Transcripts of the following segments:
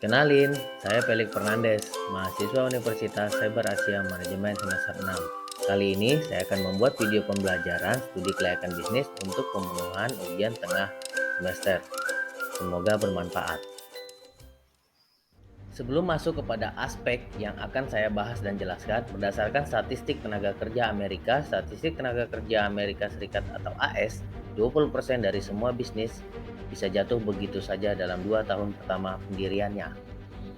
Kenalin, saya Felix Fernandes, mahasiswa Universitas Cyber Asia Manajemen semester 6. Kali ini saya akan membuat video pembelajaran studi kelayakan bisnis untuk pemenuhan ujian tengah semester. Semoga bermanfaat. Sebelum masuk kepada aspek yang akan saya bahas dan jelaskan, berdasarkan statistik tenaga kerja Amerika, Serikat atau AS, 20% dari semua bisnis bisa jatuh begitu saja dalam 2 tahun pertama pendiriannya.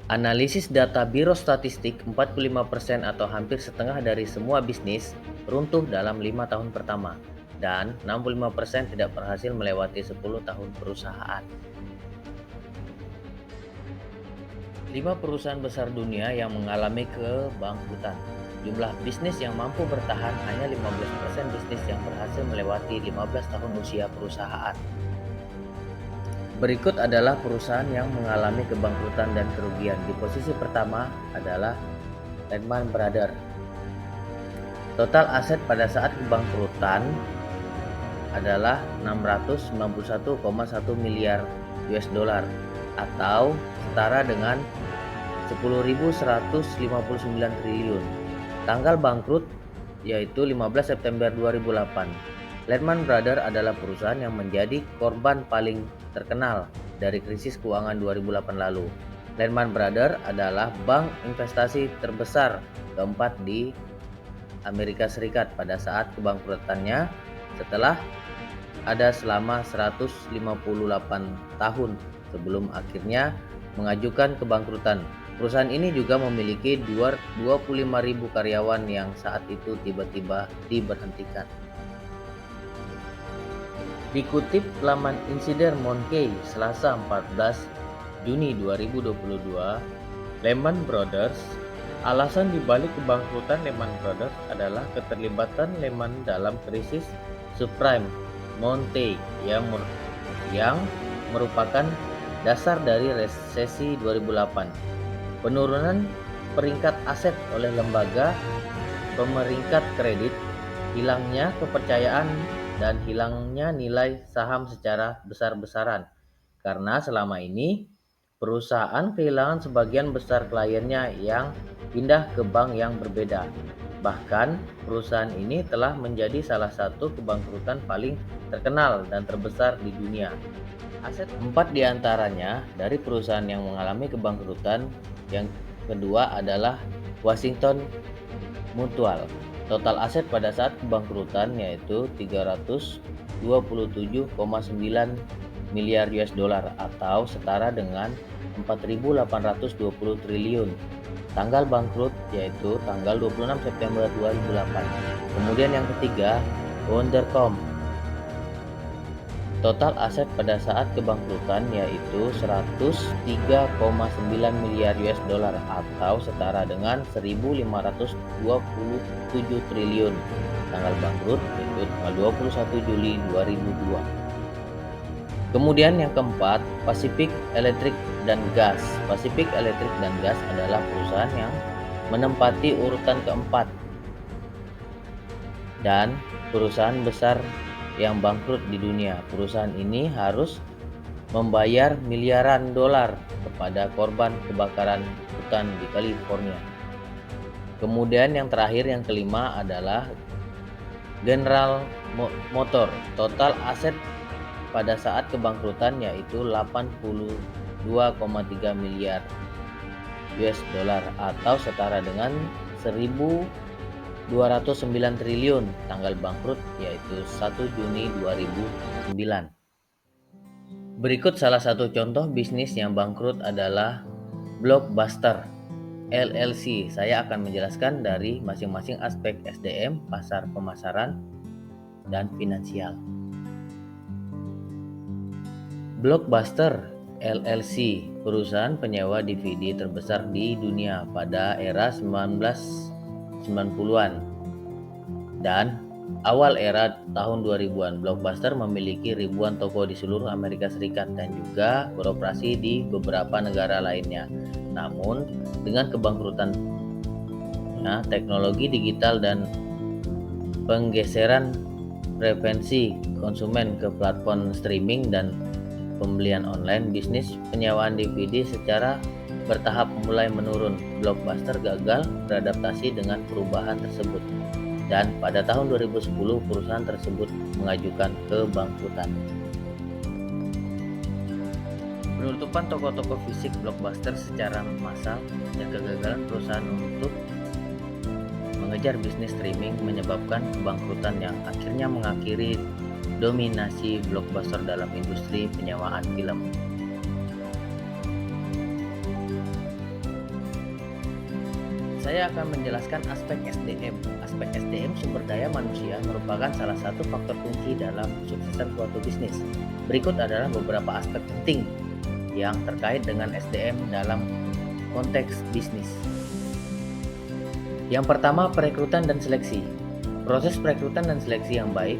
Analisis data Biro Statistik, 45% atau hampir setengah dari semua bisnis runtuh dalam 5 tahun pertama, dan 65% tidak berhasil melewati 10 tahun perusahaan. 5 perusahaan besar dunia yang mengalami kebangkrutan. Jumlah bisnis yang mampu bertahan hanya 15% bisnis yang berhasil melewati 15 tahun usia perusahaan. Berikut adalah perusahaan yang mengalami kebangkrutan dan kerugian. Di posisi pertama adalah Lehman Brothers. Total aset pada saat kebangkrutan adalah 691,1 miliar US dollar atau setara dengan 10.159 triliun. Tanggal bangkrut yaitu 15 September 2008. Lehman Brothers adalah perusahaan yang menjadi korban paling terkenal dari krisis keuangan 2008 lalu. Lehman Brothers adalah bank investasi terbesar keempat di Amerika Serikat pada saat kebangkrutannya setelah ada selama 158 tahun sebelum akhirnya mengajukan kebangkrutan. Perusahaan ini juga memiliki 25.000 karyawan yang saat itu tiba-tiba diberhentikan. Dikutip laman Insider Monkey Selasa 14 Juni 2022, Lehman Brothers, alasan dibalik kebangkrutan Lehman Brothers adalah keterlibatan Lehman dalam krisis subprime Monte yang merupakan dasar dari resesi 2008. Penurunan peringkat aset oleh lembaga pemeringkat kredit, hilangnya kepercayaan dan hilangnya nilai saham secara besar-besaran. Karena selama ini perusahaan kehilangan sebagian besar kliennya yang pindah ke bank yang berbeda. Bahkan perusahaan ini telah menjadi salah satu kebangkrutan paling terkenal dan terbesar di dunia. Aset 4 diantaranya dari perusahaan yang mengalami kebangkrutan. Yang kedua adalah Washington Mutual. Total aset pada saat kebangkrutan yaitu 327,9 miliar US dollar atau setara dengan 4.820 triliun. Tanggal bangkrut yaitu tanggal 26 September 2008. Kemudian yang ketiga, Wondercom. Total aset pada saat kebangkrutan yaitu 103,9 miliar US dollar atau setara dengan 1.527 triliun. Tanggal bangkrut yaitu tanggal 21 Juli 2002. Kemudian yang keempat, Pacific Electric dan Gas. Pacific Electric dan Gas adalah perusahaan yang menempati urutan keempat dan perusahaan besar yang bangkrut di dunia. Perusahaan ini harus membayar miliaran dolar kepada korban kebakaran hutan di California. Kemudian yang terakhir, yang kelima adalah General Motor. Total aset pada saat kebangkrutan yaitu 82,3 miliar US dollar atau setara dengan 1.209 triliun. Tanggal bangkrut yaitu 1 Juni 2009. Berikut salah satu contoh bisnis yang bangkrut adalah Blockbuster LLC. Saya akan menjelaskan dari masing-masing aspek SDM, pasar pemasaran, dan finansial. Blockbuster LLC, perusahaan penyewa DVD terbesar di dunia pada era 1990-an dan awal era tahun 2000-an. Blockbuster memiliki ribuan toko di seluruh Amerika Serikat dan juga beroperasi di beberapa negara lainnya. Namun, dengan kebangkrutan teknologi digital dan penggeseran preferensi konsumen ke platform streaming dan pembelian online, bisnis penyewaan DVD secara bertahap mulai menurun. Blockbuster gagal beradaptasi dengan perubahan tersebut, dan pada tahun 2010 perusahaan tersebut mengajukan kebangkrutan. Penutupan toko-toko fisik Blockbuster secara massal dan kegagalan perusahaan untuk mengejar bisnis streaming menyebabkan kebangkrutan yang akhirnya mengakhiri dominasi Blockbuster dalam industri penyewaan film. Saya akan menjelaskan aspek SDM. Aspek SDM, sumber daya manusia, merupakan salah satu faktor kunci dalam kesuksesan suatu bisnis. Berikut adalah beberapa aspek penting yang terkait dengan SDM dalam konteks bisnis. Yang pertama, perekrutan dan seleksi. Proses perekrutan dan seleksi yang baik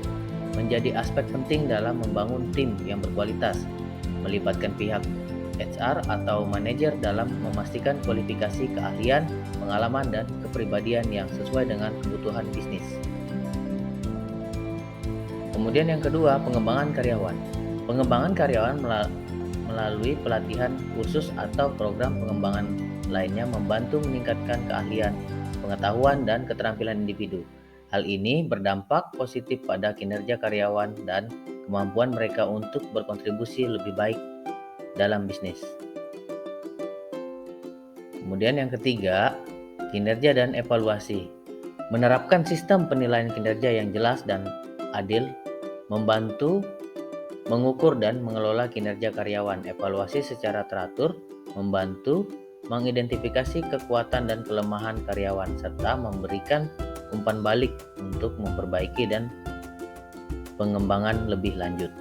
menjadi aspek penting dalam membangun tim yang berkualitas, melibatkan pihak HR atau manajer dalam memastikan kualifikasi keahlian, pengalaman, dan kepribadian yang sesuai dengan kebutuhan bisnis. Kemudian yang kedua, pengembangan karyawan. Pengembangan karyawan melalui pelatihan, kursus, atau program pengembangan lainnya membantu meningkatkan keahlian, pengetahuan, dan keterampilan individu. Hal ini berdampak positif pada kinerja karyawan dan kemampuan mereka untuk berkontribusi lebih baik dalam bisnis. Kemudian yang ketiga, kinerja dan evaluasi. Menerapkan sistem penilaian kinerja yang jelas dan adil membantu mengukur dan mengelola kinerja karyawan. Evaluasi secara teratur membantu mengidentifikasi kekuatan dan kelemahan karyawan serta memberikan umpan balik untuk memperbaiki dan pengembangan lebih lanjut.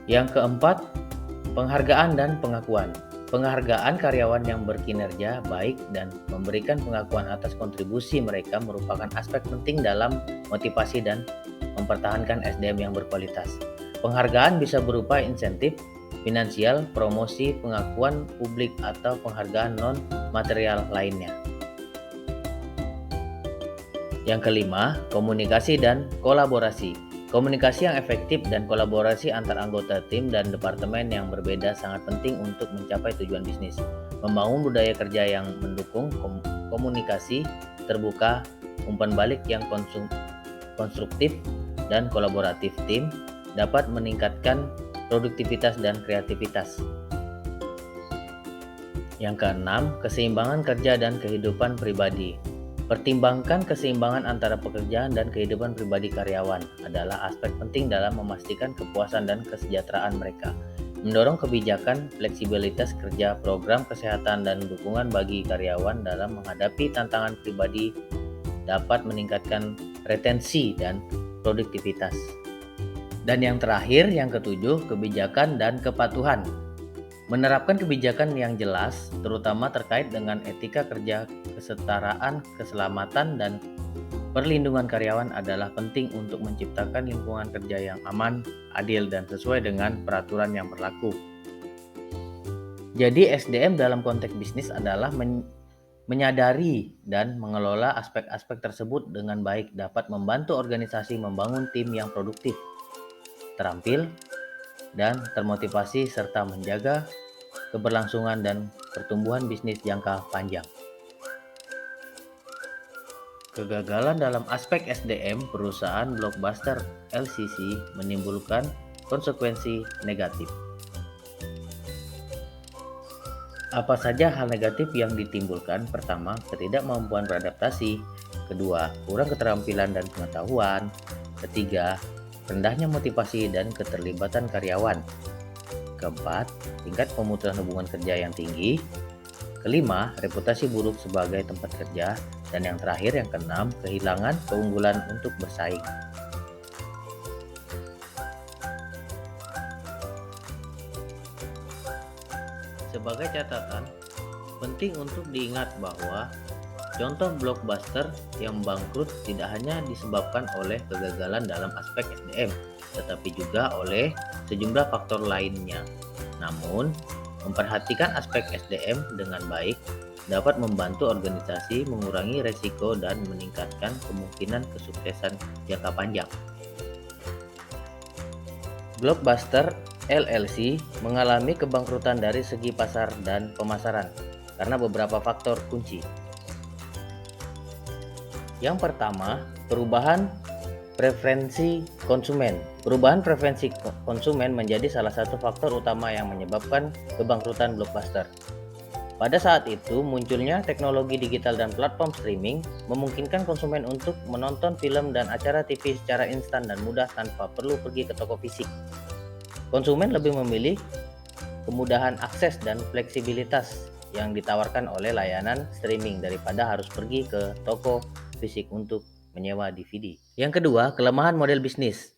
Yang keempat, penghargaan dan pengakuan. Penghargaan karyawan yang berkinerja baik dan memberikan pengakuan atas kontribusi mereka merupakan aspek penting dalam motivasi dan mempertahankan SDM yang berkualitas. Penghargaan bisa berupa insentif, finansial, promosi, pengakuan publik, atau penghargaan non-material lainnya. Yang kelima, komunikasi dan kolaborasi. Komunikasi yang efektif dan kolaborasi antar anggota tim dan departemen yang berbeda sangat penting untuk mencapai tujuan bisnis. Membangun budaya kerja yang mendukung komunikasi terbuka, umpan balik yang konstruktif, dan kolaboratif tim dapat meningkatkan produktivitas dan kreativitas. Yang keenam, keseimbangan kerja dan kehidupan pribadi. Pertimbangkan keseimbangan antara pekerjaan dan kehidupan pribadi karyawan adalah aspek penting dalam memastikan kepuasan dan kesejahteraan mereka. Mendorong kebijakan fleksibilitas kerja, program kesehatan, dan dukungan bagi karyawan dalam menghadapi tantangan pribadi dapat meningkatkan retensi dan produktivitas. Dan yang terakhir, yang ketujuh, kebijakan dan kepatuhan. Menerapkan kebijakan yang jelas, terutama terkait dengan etika kerja, kesetaraan, keselamatan, dan perlindungan karyawan adalah penting untuk menciptakan lingkungan kerja yang aman, adil, dan sesuai dengan peraturan yang berlaku. Jadi SDM dalam konteks bisnis adalah menyadari dan mengelola aspek-aspek tersebut dengan baik dapat membantu organisasi membangun tim yang produktif, terampil, dan termotivasi serta menjaga keberlangsungan dan pertumbuhan bisnis jangka panjang. Kegagalan dalam aspek SDM perusahaan Blockbuster LCC menimbulkan konsekuensi negatif. Apa saja hal negatif yang ditimbulkan? Pertama, ketidakmampuan beradaptasi. Kedua, kurang keterampilan dan pengetahuan. Ketiga, rendahnya motivasi dan keterlibatan karyawan. Keempat, tingkat pemutusan hubungan kerja yang tinggi. Kelima, reputasi buruk sebagai tempat kerja. Dan yang terakhir, yang keenam, kehilangan keunggulan untuk bersaing. Sebagai catatan, penting untuk diingat bahwa contoh Blockbuster yang bangkrut tidak hanya disebabkan oleh kegagalan dalam aspek SDM, tetapi juga oleh sejumlah faktor lainnya. Namun, memperhatikan aspek SDM dengan baik dapat membantu organisasi mengurangi resiko dan meningkatkan kemungkinan kesuksesan jangka panjang. Blockbuster LLC mengalami kebangkrutan dari segi pasar dan pemasaran karena beberapa faktor kunci. Yang pertama, perubahan preferensi konsumen. Perubahan preferensi konsumen menjadi salah satu faktor utama yang menyebabkan kebangkrutan Blockbuster. Pada saat itu, munculnya teknologi digital dan platform streaming memungkinkan konsumen untuk menonton film dan acara TV secara instan dan mudah tanpa perlu pergi ke toko fisik. Konsumen lebih memilih kemudahan akses dan fleksibilitas yang ditawarkan oleh layanan streaming daripada harus pergi ke toko fisik untuk menyewa DVD. Yang kedua, kelemahan model bisnis.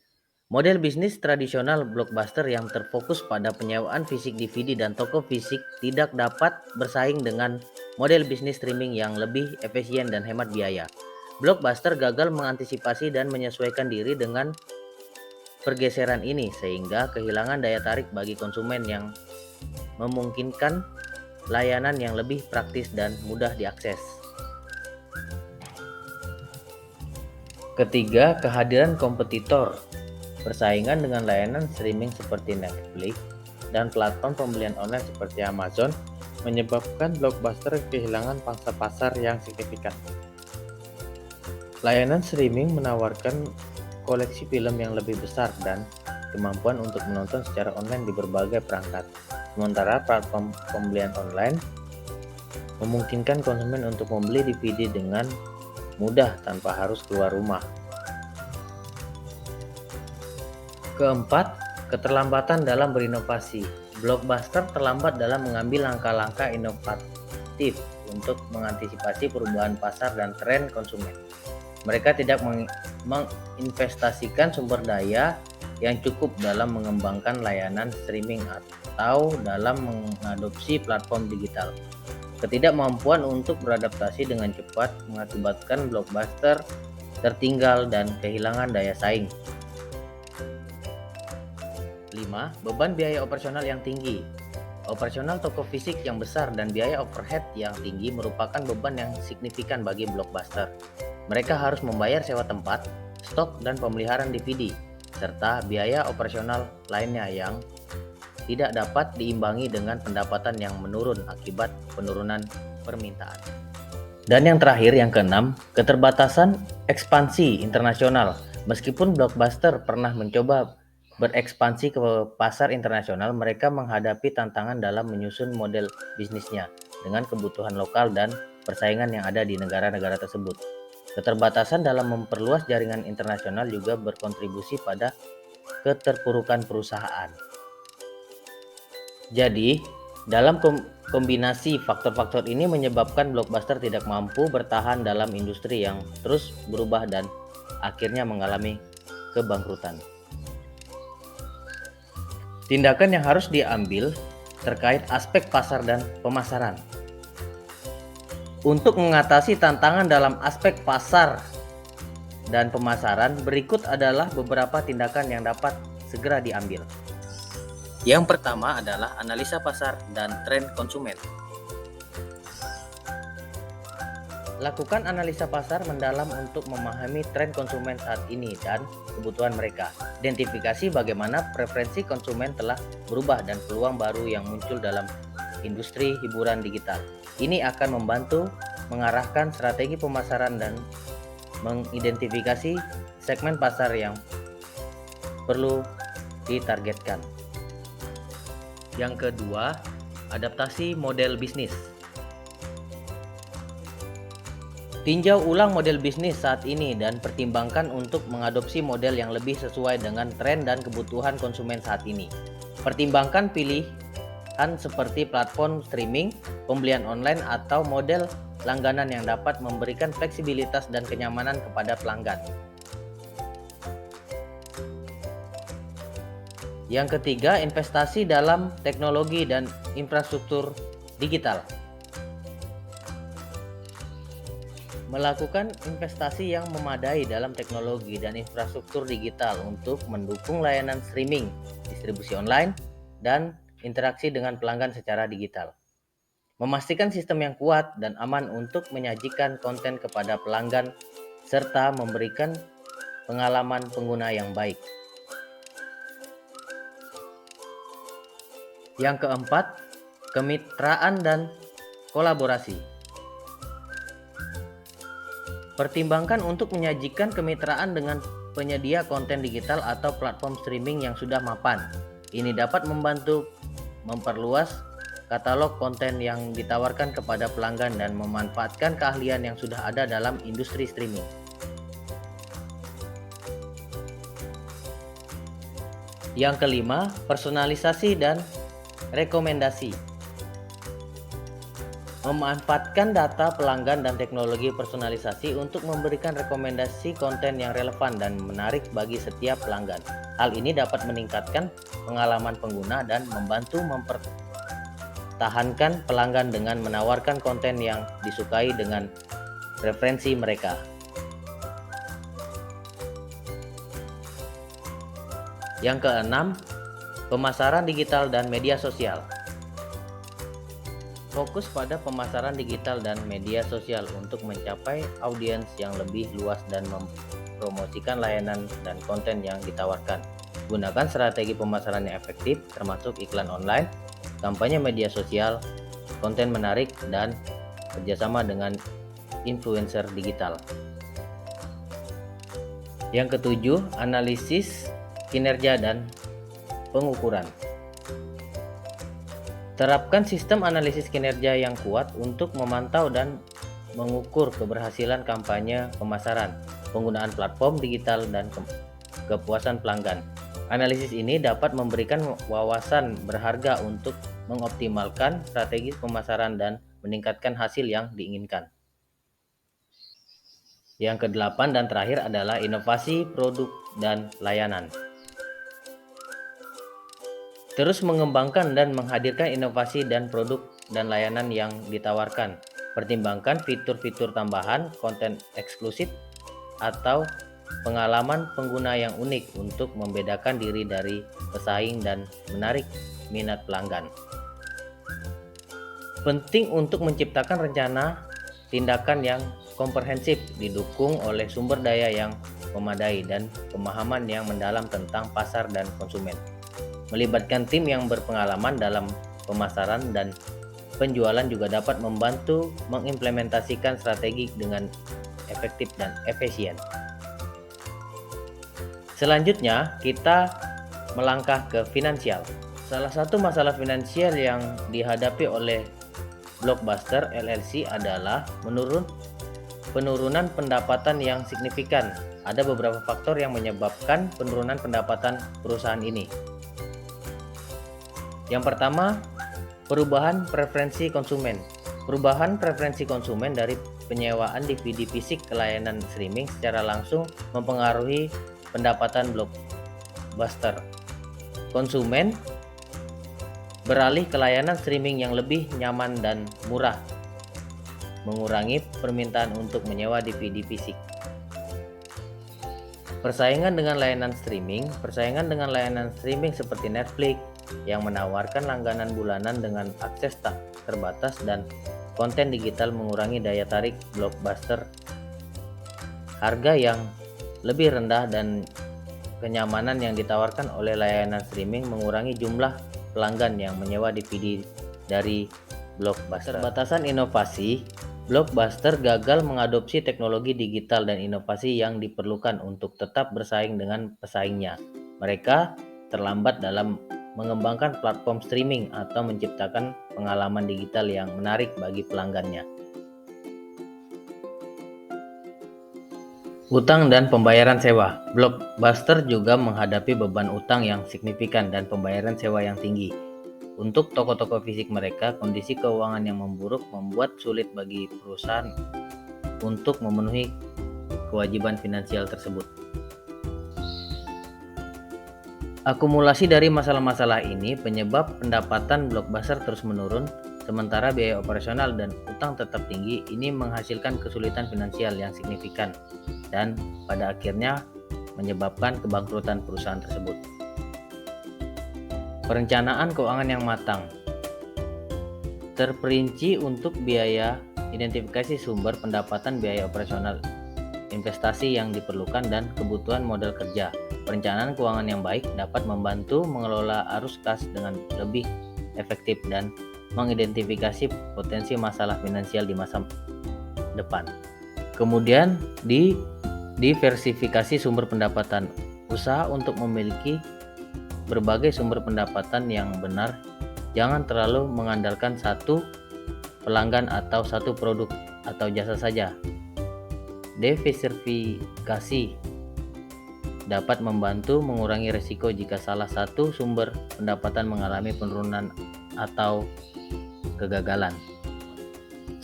Model bisnis tradisional Blockbuster yang terfokus pada penyewaan fisik DVD dan toko fisik tidak dapat bersaing dengan model bisnis streaming yang lebih efisien dan hemat biaya. Blockbuster gagal mengantisipasi dan menyesuaikan diri dengan pergeseran ini sehingga kehilangan daya tarik bagi konsumen yang memungkinkan layanan yang lebih praktis dan mudah diakses. Ketiga, kehadiran kompetitor. Persaingan dengan layanan streaming seperti Netflix dan platform pembelian online seperti Amazon menyebabkan Blockbuster kehilangan pangsa pasar yang signifikan. Layanan streaming menawarkan koleksi film yang lebih besar dan kemampuan untuk menonton secara online di berbagai perangkat. Sementara platform pembelian online memungkinkan konsumen untuk membeli DVD dengan mudah tanpa harus keluar rumah. Keempat, keterlambatan dalam berinovasi. Blockbuster terlambat dalam mengambil langkah-langkah inovatif untuk mengantisipasi perubahan pasar dan tren konsumen. Mereka tidak menginvestasikan sumber daya yang cukup dalam mengembangkan layanan streaming atau dalam mengadopsi platform digital. Ketidakmampuan untuk beradaptasi dengan cepat mengakibatkan Blockbuster tertinggal dan kehilangan daya saing. 5. Beban biaya operasional yang tinggi. Operasional toko fisik yang besar dan biaya overhead yang tinggi merupakan beban yang signifikan bagi Blockbuster. Mereka harus membayar sewa tempat, stok, dan pemeliharaan DVD, serta biaya operasional lainnya yang tidak dapat diimbangi dengan pendapatan yang menurun akibat penurunan permintaan. Dan yang terakhir, yang keenam, keterbatasan ekspansi internasional. Meskipun Blockbuster pernah mencoba berekspansi ke pasar internasional, mereka menghadapi tantangan dalam menyusun model bisnisnya dengan kebutuhan lokal dan persaingan yang ada di negara-negara tersebut. Keterbatasan dalam memperluas jaringan internasional juga berkontribusi pada keterpurukan perusahaan. Jadi, dalam kombinasi faktor-faktor ini menyebabkan Blockbuster tidak mampu bertahan dalam industri yang terus berubah dan akhirnya mengalami kebangkrutan. Tindakan yang harus diambil terkait aspek pasar dan pemasaran. Untuk mengatasi tantangan dalam aspek pasar dan pemasaran, berikut adalah beberapa tindakan yang dapat segera diambil. Yang pertama adalah analisa pasar dan tren konsumen. Lakukan analisa pasar mendalam untuk memahami tren konsumen saat ini dan kebutuhan mereka. Identifikasi bagaimana preferensi konsumen telah berubah dan peluang baru yang muncul dalam industri hiburan digital. Ini akan membantu mengarahkan strategi pemasaran dan mengidentifikasi segmen pasar yang perlu ditargetkan. Yang kedua, adaptasi model bisnis. Tinjau ulang model bisnis saat ini dan pertimbangkan untuk mengadopsi model yang lebih sesuai dengan tren dan kebutuhan konsumen saat ini. Pertimbangkan pilihan seperti platform streaming, pembelian online, atau model langganan yang dapat memberikan fleksibilitas dan kenyamanan kepada pelanggan. Yang ketiga, investasi dalam teknologi dan infrastruktur digital. Melakukan investasi yang memadai dalam teknologi dan infrastruktur digital untuk mendukung layanan streaming, distribusi online, dan interaksi dengan pelanggan secara digital. Memastikan sistem yang kuat dan aman untuk menyajikan konten kepada pelanggan, serta memberikan pengalaman pengguna yang baik. Yang keempat, kemitraan dan kolaborasi. Pertimbangkan untuk menyajikan kemitraan dengan penyedia konten digital atau platform streaming yang sudah mapan. Ini dapat membantu memperluas katalog konten yang ditawarkan kepada pelanggan dan memanfaatkan keahlian yang sudah ada dalam industri streaming. Yang kelima, personalisasi dan rekomendasi. Memanfaatkan data pelanggan dan teknologi personalisasi untuk memberikan rekomendasi konten yang relevan dan menarik bagi setiap pelanggan. Hal ini dapat meningkatkan pengalaman pengguna dan membantu mempertahankan pelanggan dengan menawarkan konten yang disukai dengan preferensi mereka. Yang keenam, pemasaran digital dan media sosial. Fokus pada pemasaran digital dan media sosial untuk mencapai audiens yang lebih luas dan mempromosikan layanan dan konten yang ditawarkan. Gunakan strategi pemasaran yang efektif termasuk iklan online, kampanye media sosial, konten menarik, dan kerjasama dengan influencer digital. Yang ketujuh, analisis kinerja dan pengukuran. Terapkan sistem analisis kinerja yang kuat untuk memantau dan mengukur keberhasilan kampanye pemasaran, penggunaan platform digital, dan kepuasan pelanggan. Analisis ini dapat memberikan wawasan berharga untuk mengoptimalkan strategi pemasaran dan meningkatkan hasil yang diinginkan. Yang kedelapan dan terakhir adalah inovasi produk dan layanan. Terus mengembangkan dan menghadirkan inovasi dan produk dan layanan yang ditawarkan. Pertimbangkan fitur-fitur tambahan, konten eksklusif, atau pengalaman pengguna yang unik untuk membedakan diri dari pesaing dan menarik minat pelanggan. Penting untuk menciptakan rencana tindakan yang komprehensif didukung oleh sumber daya yang memadai dan pemahaman yang mendalam tentang pasar dan konsumen. Melibatkan tim yang berpengalaman dalam pemasaran dan penjualan juga dapat membantu mengimplementasikan strategi dengan efektif dan efisien. Selanjutnya, kita melangkah ke finansial. Salah satu masalah finansial yang dihadapi oleh Blockbuster LLC adalah penurunan pendapatan yang signifikan. Ada beberapa faktor yang menyebabkan penurunan pendapatan perusahaan ini. Yang pertama, perubahan preferensi konsumen. Perubahan preferensi konsumen dari penyewaan DVD fisik ke layanan streaming secara langsung mempengaruhi pendapatan Blockbuster. Konsumen beralih ke layanan streaming yang lebih nyaman dan murah, mengurangi permintaan untuk menyewa DVD fisik. Persaingan dengan layanan streaming seperti Netflix yang menawarkan langganan bulanan dengan akses tak terbatas dan konten digital mengurangi daya tarik Blockbuster. Harga yang lebih rendah dan kenyamanan yang ditawarkan oleh layanan streaming mengurangi jumlah pelanggan yang menyewa DVD dari Blockbuster. Keterbatasan inovasi. Blockbuster gagal mengadopsi teknologi digital dan inovasi yang diperlukan untuk tetap bersaing dengan pesaingnya. Mereka terlambat dalam mengembangkan platform streaming atau menciptakan pengalaman digital yang menarik bagi pelanggannya. Utang dan pembayaran sewa. Blockbuster juga menghadapi beban utang yang signifikan dan pembayaran sewa yang tinggi. Untuk toko-toko fisik mereka, kondisi keuangan yang memburuk membuat sulit bagi perusahaan untuk memenuhi kewajiban finansial tersebut. Akumulasi dari masalah-masalah ini penyebab pendapatan Blockbuster terus menurun, sementara biaya operasional dan utang tetap tinggi. Ini menghasilkan kesulitan finansial yang signifikan dan pada akhirnya menyebabkan kebangkrutan perusahaan tersebut. Perencanaan keuangan yang matang. Terperinci untuk biaya, identifikasi sumber pendapatan, biaya operasional, investasi yang diperlukan, dan kebutuhan modal kerja. Perencanaan keuangan yang baik dapat membantu mengelola arus kas dengan lebih efektif dan mengidentifikasi potensi masalah finansial di masa depan. Kemudian diversifikasi sumber pendapatan. Usaha untuk memiliki berbagai sumber pendapatan yang benar, jangan terlalu mengandalkan satu pelanggan atau satu produk atau jasa saja. Diversifikasi dapat membantu mengurangi risiko jika salah satu sumber pendapatan mengalami penurunan atau kegagalan.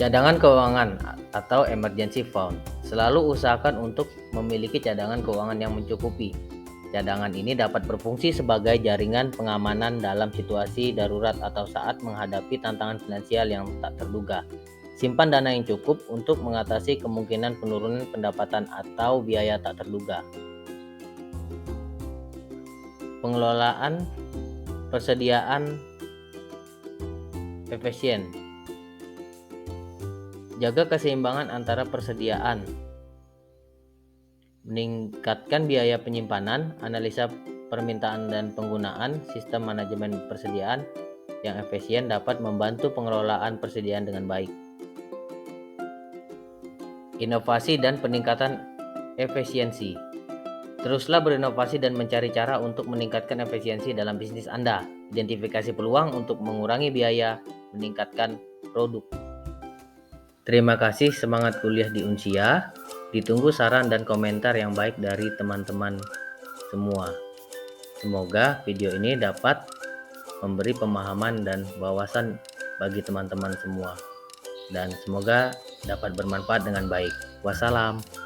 Cadangan keuangan atau emergency fund. Selalu usahakan untuk memiliki cadangan keuangan yang mencukupi. Cadangan ini dapat berfungsi sebagai jaringan pengamanan dalam situasi darurat atau saat menghadapi tantangan finansial yang tak terduga. Simpan dana yang cukup untuk mengatasi kemungkinan penurunan pendapatan atau biaya tak terduga. Pengelolaan persediaan efisien. Jaga keseimbangan antara persediaan, meningkatkan biaya penyimpanan, analisa permintaan dan penggunaan sistem manajemen persediaan yang efisien dapat membantu pengelolaan persediaan dengan baik. Inovasi dan peningkatan efisiensi. Teruslah berinovasi dan mencari cara untuk meningkatkan efisiensi dalam bisnis Anda. Identifikasi peluang untuk mengurangi biaya, meningkatkan produk. Terima kasih, semangat kuliah di Unsia. Ditunggu saran dan komentar yang baik dari teman-teman semua. Semoga video ini dapat memberi pemahaman dan wawasan bagi teman-teman semua. Dan semoga dapat bermanfaat dengan baik. Wassalam.